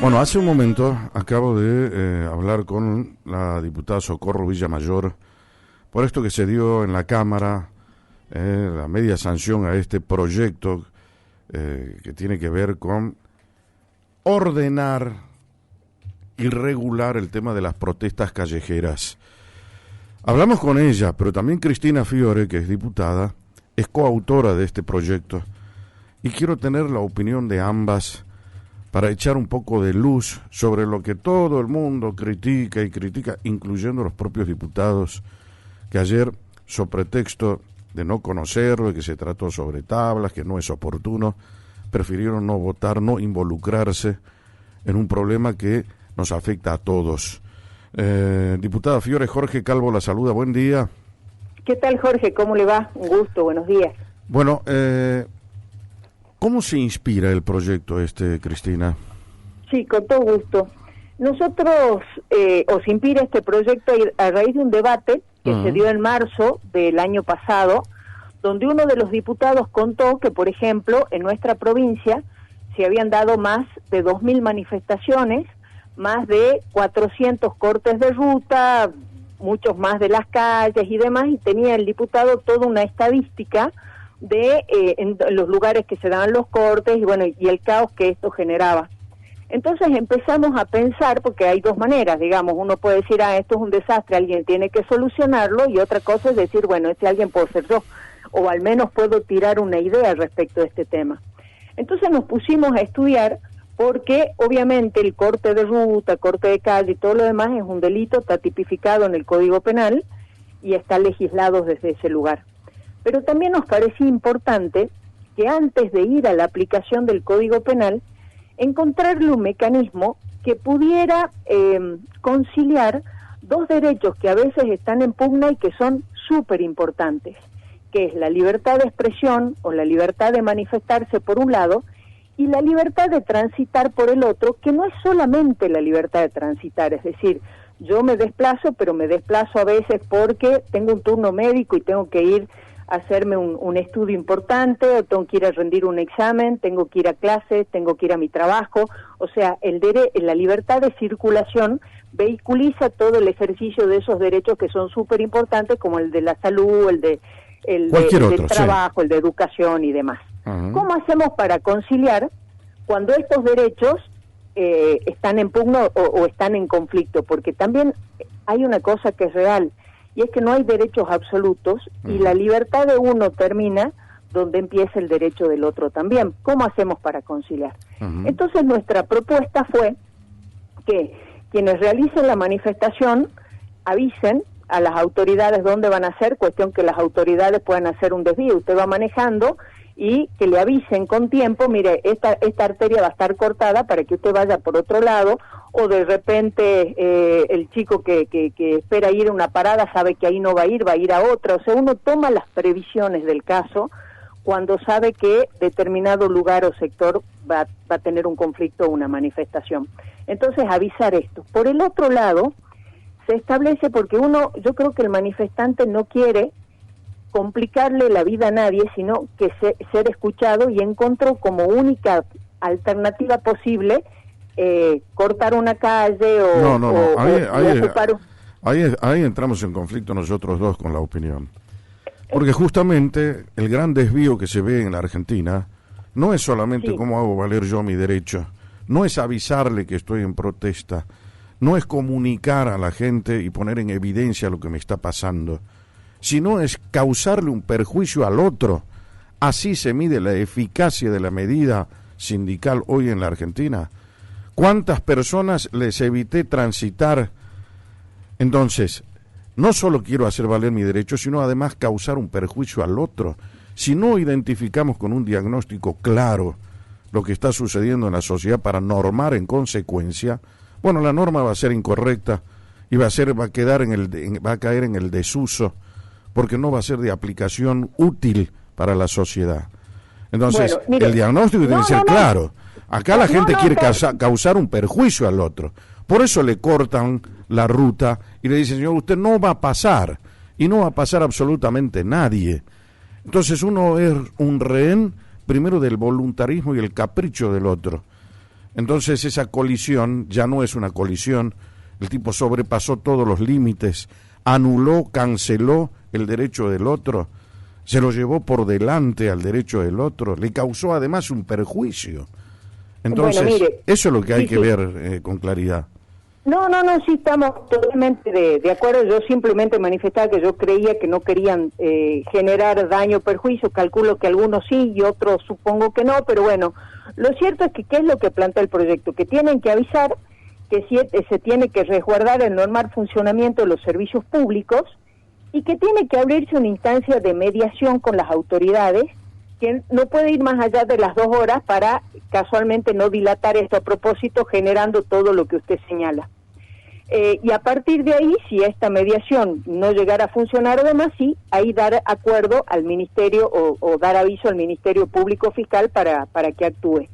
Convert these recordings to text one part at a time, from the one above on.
Bueno, hace un momento acabo de hablar con la diputada Socorro Villamayor por esto que se dio en la Cámara, la media sanción a este proyecto que tiene que ver con ordenar y regular el tema de las protestas callejeras. Hablamos con ella, pero también Cristina Fiore, que es diputada, es coautora de este proyecto, y quiero tener la opinión de ambas para echar un poco de luz sobre lo que todo el mundo critica y critica, incluyendo los propios diputados, que ayer, sobre pretexto de no conocerlo y que se trató sobre tablas, que no es oportuno, prefirieron no votar, no involucrarse en un problema que nos afecta a todos. Diputada Fiore, Jorge Calvo la saluda, buen día. ¿Qué tal, Jorge? ¿Cómo le va? Un gusto, buenos días. Bueno, ¿cómo se inspira el proyecto Cristina? Sí, con todo gusto. Nosotros, os inspira este proyecto a raíz de un debate que se dio en marzo del año pasado, donde uno de los diputados contó que, por ejemplo, en nuestra provincia se habían dado más de 2.000 manifestaciones, más de 400 cortes de ruta, muchos más de las calles y demás, y tenía el diputado toda una estadística de en los lugares que se daban los cortes y bueno, y el caos que esto generaba. Entonces empezamos a pensar, porque hay dos maneras, digamos, uno puede decir, esto es un desastre, alguien tiene que solucionarlo, y otra cosa es decir, bueno, ese alguien puedo ser yo, o al menos puedo tirar una idea respecto a este tema. Entonces nos pusimos a estudiar, porque obviamente el corte de ruta, corte de calle y todo lo demás es un delito, está tipificado en el Código Penal y está legislado desde ese lugar. Pero también nos parecía importante que antes de ir a la aplicación del Código Penal, encontrarle un mecanismo que pudiera conciliar dos derechos que a veces están en pugna y que son súper importantes, que es la libertad de expresión o la libertad de manifestarse por un lado, y la libertad de transitar por el otro, que no es solamente la libertad de transitar, es decir, yo me desplazo, pero me desplazo a veces porque tengo un turno médico y tengo que ir a hacerme un estudio importante, o tengo que ir a rendir un examen, tengo que ir a clase, tengo que ir a mi trabajo, o sea, la libertad de circulación vehiculiza todo el ejercicio de esos derechos que son súper importantes, como el de la salud, el del trabajo, sí, el de educación y demás. Uh-huh. ¿Cómo hacemos para conciliar cuando estos derechos están en pugno o están en conflicto? Porque también hay una cosa que es real, y es que no hay derechos absolutos, y la libertad de uno termina donde empieza el derecho del otro también. ¿Cómo hacemos para conciliar? Uh-huh. Entonces nuestra propuesta fue que quienes realicen la manifestación avisen a las autoridades dónde van a hacer, cuestión que las autoridades puedan hacer un desvío. Usted va manejando y que le avisen con tiempo, mire, esta arteria va a estar cortada para que usted vaya por otro lado, o de repente el chico que espera ir a una parada sabe que ahí no va a ir a otra. O sea, uno toma las previsiones del caso cuando sabe que determinado lugar o sector va a tener un conflicto o una manifestación. Entonces, avisar esto. Por el otro lado, se establece, porque yo creo que el manifestante no quiere complicarle la vida a nadie, sino que ser escuchado, y encontró como única alternativa posible cortar una calle Ahí entramos en conflicto nosotros dos con la opinión, porque justamente el gran desvío que se ve en la Argentina no es solamente cómo hago valer yo mi derecho, no es avisarle que estoy en protesta, no es comunicar a la gente y poner en evidencia lo que me está pasando, sino es causarle un perjuicio al otro. Así se mide la eficacia de la medida sindical hoy en la Argentina. ¿Cuántas personas les evité transitar? Entonces, no solo quiero hacer valer mi derecho, sino además causar un perjuicio al otro. Si no identificamos con un diagnóstico claro lo que está sucediendo en la sociedad para normar en consecuencia, bueno, la norma va a ser incorrecta y va a caer en el desuso, porque no va a ser de aplicación útil para la sociedad. Entonces, bueno, mire, el diagnóstico tiene que ser claro. Acá la gente quiere causar un perjuicio al otro. Por eso le cortan la ruta y le dicen, señor, usted no va a pasar. Y no va a pasar absolutamente nadie. Entonces uno es un rehén primero del voluntarismo y el capricho del otro. Entonces esa colisión ya no es una colisión, el tipo sobrepasó todos los límites, anuló, canceló el derecho del otro, se lo llevó por delante al derecho del otro, le causó además un perjuicio. Entonces, bueno, mire, eso es lo que hay que ver con claridad. No, sí estamos totalmente de acuerdo. Yo simplemente manifestaba que yo creía que no querían generar daño o perjuicio. Calculo que algunos sí y otros supongo que no, pero bueno, lo cierto es que ¿qué es lo que plantea el proyecto? Que tienen que avisar que se tiene que resguardar el normal funcionamiento de los servicios públicos y que tiene que abrirse una instancia de mediación con las autoridades que no puede ir más allá de las 2 horas para casualmente no dilatar esto a propósito, generando todo lo que usted señala. Y a partir de ahí, si esta mediación no llegara a funcionar o demás, sí, ahí dar acuerdo al Ministerio o dar aviso al Ministerio Público Fiscal para que actúe.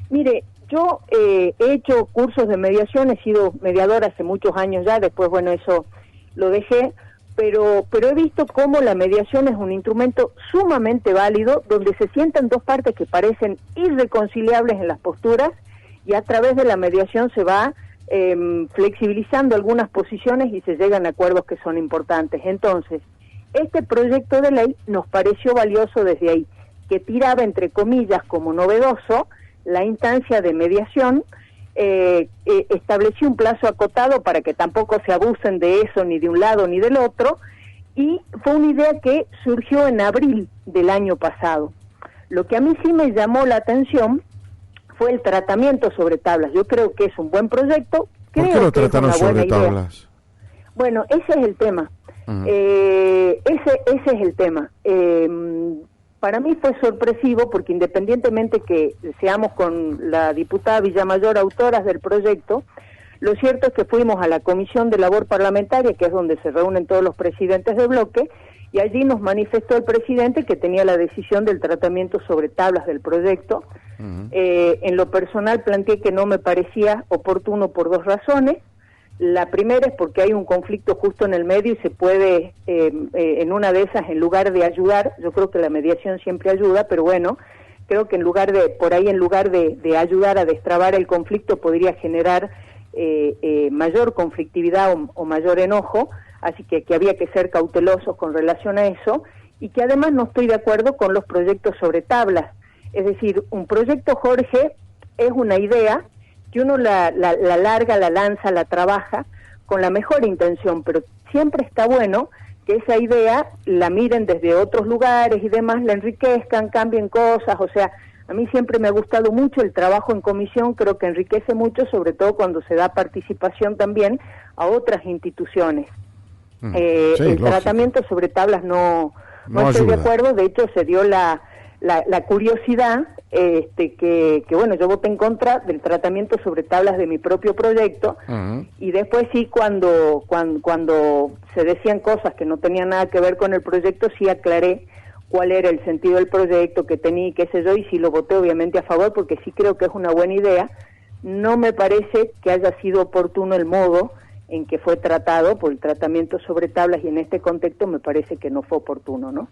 Mire, yo he hecho cursos de mediación, he sido mediadora hace muchos años ya, después, bueno, eso lo dejé, pero he visto cómo la mediación es un instrumento sumamente válido, donde se sientan dos partes que parecen irreconciliables en las posturas, y a través de la mediación se va flexibilizando algunas posiciones y se llegan a acuerdos que son importantes. Entonces, este proyecto de ley nos pareció valioso desde ahí, que tiraba, entre comillas, como novedoso, la instancia de mediación, estableció un plazo acotado para que tampoco se abusen de eso ni de un lado ni del otro, y fue una idea que surgió en abril del año pasado. Lo que a mí sí me llamó la atención fue el tratamiento sobre tablas. Yo creo que es un buen proyecto. ¿Por qué lo trataron sobre tablas? Bueno, ese es el tema. Ese es el tema. Para mí fue sorpresivo porque independientemente que seamos con la diputada Villamayor autoras del proyecto, lo cierto es que fuimos a la Comisión de Labor Parlamentaria, que es donde se reúnen todos los presidentes de bloque, y allí nos manifestó el presidente que tenía la decisión del tratamiento sobre tablas del proyecto. En lo personal planteé que no me parecía oportuno por 2 razones. La primera es porque hay un conflicto justo en el medio y se puede, en una de esas, en lugar de ayudar, yo creo que la mediación siempre ayuda, pero bueno, creo que en lugar de ayudar a destrabar el conflicto, podría generar mayor conflictividad o mayor enojo, así que había que ser cautelosos con relación a eso, y que además no estoy de acuerdo con los proyectos sobre tablas. Es decir, un proyecto, Jorge, es una idea que uno la larga, la lanza, la trabaja con la mejor intención, pero siempre está bueno que esa idea la miren desde otros lugares y demás, la enriquezcan, cambien cosas. O sea, a mí siempre me ha gustado mucho el trabajo en comisión, creo que enriquece mucho, sobre todo cuando se da participación también a otras instituciones. El tratamiento sobre tablas no estoy de acuerdo. De hecho se dio la curiosidad que bueno, yo voté en contra del tratamiento sobre tablas de mi propio proyecto, y después sí, cuando se decían cosas que no tenían nada que ver con el proyecto, sí aclaré cuál era el sentido del proyecto que tenía y qué sé yo, y sí lo voté obviamente a favor porque sí creo que es una buena idea. No me parece que haya sido oportuno el modo en que fue tratado por el tratamiento sobre tablas, y en este contexto me parece que no fue oportuno, ¿no?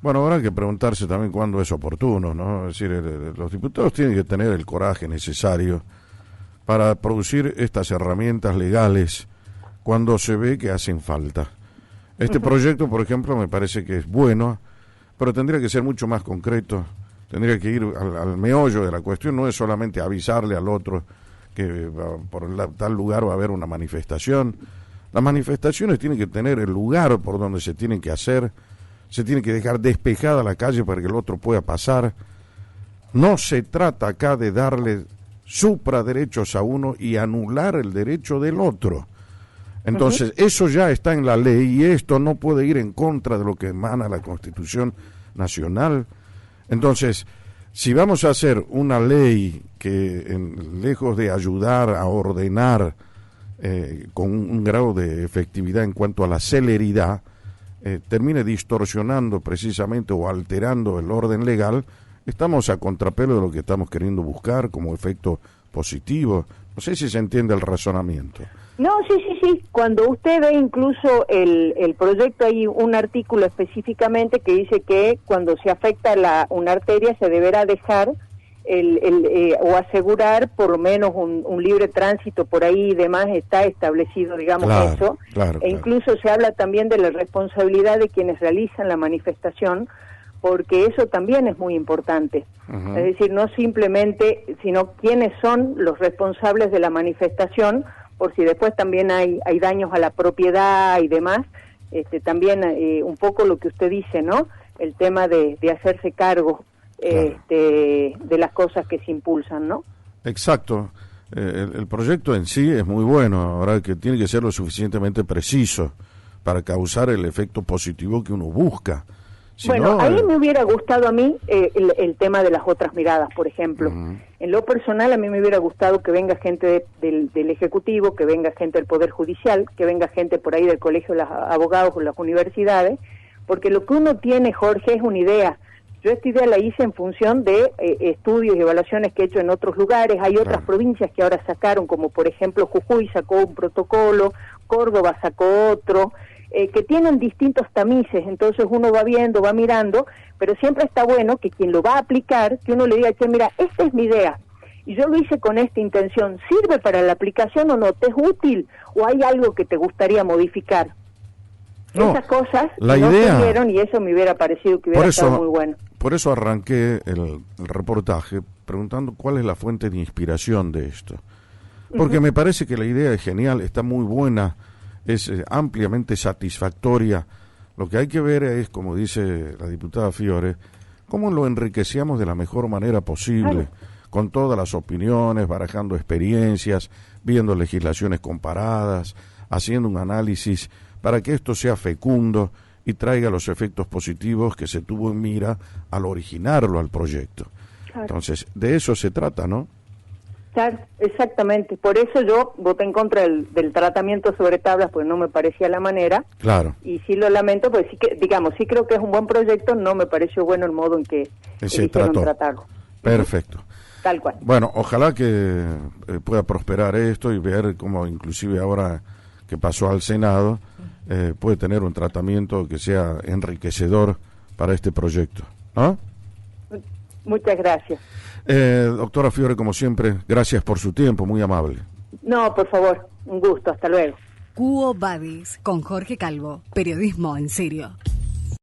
Bueno, ahora hay que preguntarse también cuándo es oportuno, ¿no? Es decir, los diputados tienen que tener el coraje necesario para producir estas herramientas legales cuando se ve que hacen falta. Este proyecto, por ejemplo, me parece que es bueno, pero tendría que ser mucho más concreto, tendría que ir al meollo de la cuestión, no es solamente avisarle al otro que por tal lugar va a haber una manifestación. Las manifestaciones tienen que tener el lugar por donde se tienen que hacer, se tiene que dejar despejada la calle para que el otro pueda pasar. No se trata acá de darle supraderechos a uno y anular el derecho del otro. Entonces, eso ya está en la ley y esto no puede ir en contra de lo que emana la Constitución Nacional. Entonces, si vamos a hacer una ley que, lejos de ayudar a ordenar con un grado de efectividad en cuanto a la celeridad, termine distorsionando precisamente o alterando el orden legal, estamos a contrapelo de lo que estamos queriendo buscar como efecto positivo. No sé si se entiende el razonamiento. No, sí. Cuando usted ve incluso el proyecto, hay un artículo específicamente que dice que cuando se afecta una arteria se deberá dejar o asegurar por lo menos un libre tránsito por ahí y demás, está establecido, digamos, eso. Claro. Incluso se habla también de la responsabilidad de quienes realizan la manifestación, porque eso también es muy importante. Uh-huh. Es decir, no simplemente, sino quiénes son los responsables de la manifestación, por si después también hay daños a la propiedad y demás. También un poco lo que usted dice, ¿no? El tema de hacerse cargo de las cosas que se impulsan, ¿no? Exacto. El proyecto en sí es muy bueno, ahora que tiene que ser lo suficientemente preciso para causar el efecto positivo que uno busca. Si bueno, no, ahí me hubiera gustado a mí el tema de las otras miradas, por ejemplo. Uh-huh. En lo personal, a mí me hubiera gustado que venga gente del Ejecutivo, que venga gente del Poder Judicial, que venga gente por ahí del Colegio de los Abogados o las universidades, porque lo que uno tiene, Jorge, es una idea. Yo esta idea la hice en función de estudios y evaluaciones que he hecho en otros lugares. Hay otras provincias que ahora sacaron, como por ejemplo Jujuy sacó un protocolo, Córdoba sacó otro, que tienen distintos tamices, entonces uno va viendo, va mirando, pero siempre está bueno que quien lo va a aplicar, que uno le diga, che, mira, esta es mi idea, y yo lo hice con esta intención, ¿sirve para la aplicación o no? ¿Te es útil? ¿O hay algo que te gustaría modificar? No, esas cosas la no idea, se dieron y eso me hubiera parecido que hubiera estado muy bueno. Por eso arranqué el reportaje preguntando cuál es la fuente de inspiración de esto. Porque me parece que la idea es genial, está muy buena, es ampliamente satisfactoria. Lo que hay que ver es, como dice la diputada Fiore, cómo lo enriquecemos de la mejor manera posible, con todas las opiniones, barajando experiencias, viendo legislaciones comparadas, haciendo un análisis para que esto sea fecundo y traiga los efectos positivos que se tuvo en mira al originarlo al proyecto. Claro. Entonces, de eso se trata, ¿no? Claro, exactamente. Por eso yo voté en contra del tratamiento sobre tablas, pues no me parecía la manera. Claro. Y sí lo lamento, pues sí que, digamos, sí creo que es un buen proyecto, no me pareció bueno el modo en que se tratarlo. Perfecto. Tal cual. Bueno, ojalá que pueda prosperar esto y ver cómo inclusive ahora que pasó al Senado puede tener un tratamiento que sea enriquecedor para este proyecto, ¿no? Muchas gracias. Doctora Fiore, como siempre, gracias por su tiempo, muy amable. No, por favor, un gusto, hasta luego. Quo Vadis, con Jorge Calvo, periodismo en serio.